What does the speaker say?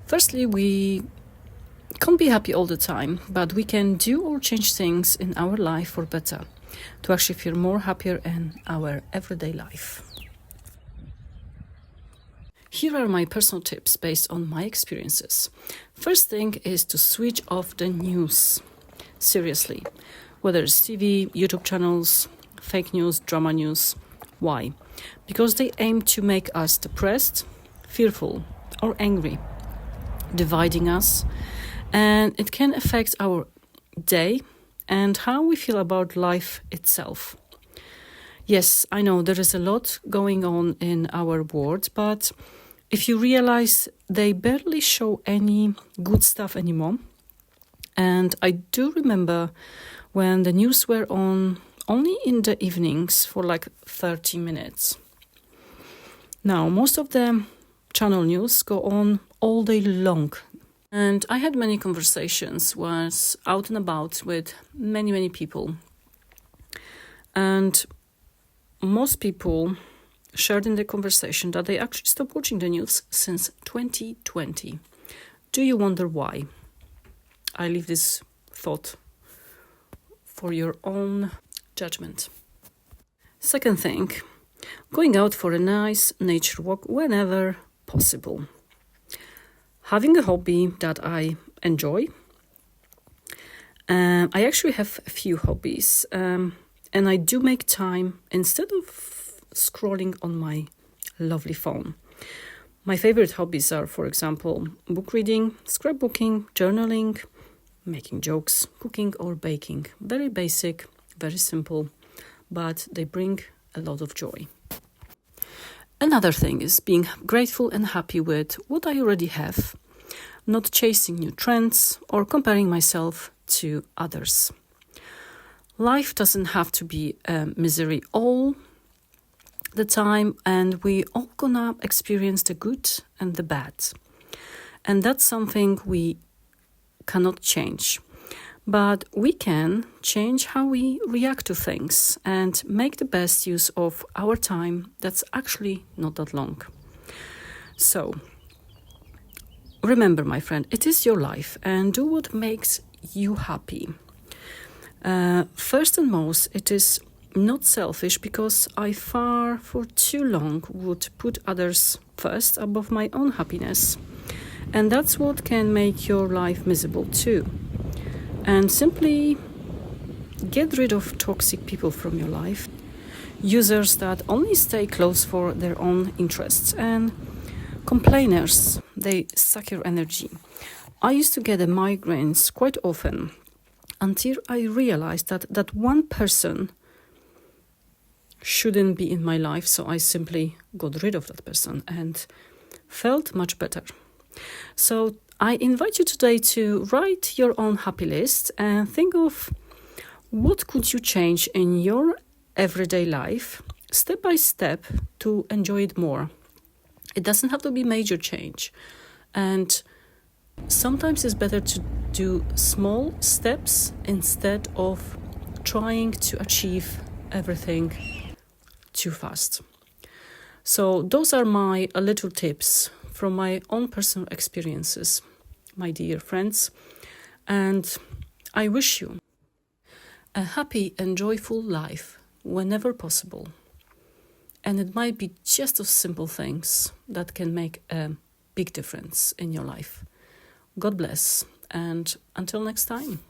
Firstly, we can't be happy all the time, but we can do or change things in our life for better to actually feel more happier in our everyday life. Here are my personal tips based on my experiences. First thing is to switch off the news. Seriously, whether it's TV, YouTube channels, fake news, drama news. Why? Because they aim to make us depressed, fearful, or angry, dividing us, and it can affect our day and how we feel about life itself. Yes, I know there is a lot going on in our world, but if you realize they barely show any good stuff anymore, and I do remember when the news were on only in the evenings for like 30 minutes. Now, most of the channel news go on all day long. And I had many conversations, was out and about with many people. And most people shared in the conversation that they actually stopped watching the news since 2020. Do you wonder why? I leave this thought for your own judgment. Second thing, going out for a nice nature walk whenever possible. Having a hobby that I enjoy. I actually have a few hobbies, and I do make time instead of scrolling on my lovely phone. My favorite hobbies are, for example, book reading, scrapbooking, journaling, making jokes, cooking or baking. Very basic, very simple, but they bring a lot of joy. Another thing is being grateful and happy with what I already have, not chasing new trends or comparing myself to others. Life doesn't have to be misery all the time, and we all gonna experience the good and the bad. And that's something we cannot change. But we can change how we react to things and make the best use of our time that's actually not that long. So, remember, my friend, it is your life and do what makes you happy. First and most, it is not selfish because I far for too long would put others first above my own happiness. And that's what can make your life miserable too. And simply get rid of toxic people from your life. Users that only stay close for their own interests, and complainers, they suck your energy. I used to get migraines quite often until I realized that one person shouldn't be in my life, so I simply got rid of that person and felt much better. So I invite you today to write your own happy list and think of what could you change in your everyday life, step by step, to enjoy it more. It doesn't have to be major change. And sometimes it's better to do small steps instead of trying to achieve everything too fast. So those are my little tips from my own personal experiences, my dear friends. And I wish you a happy and joyful life whenever possible. And it might be just those simple things that can make a big difference in your life. God bless, and until next time.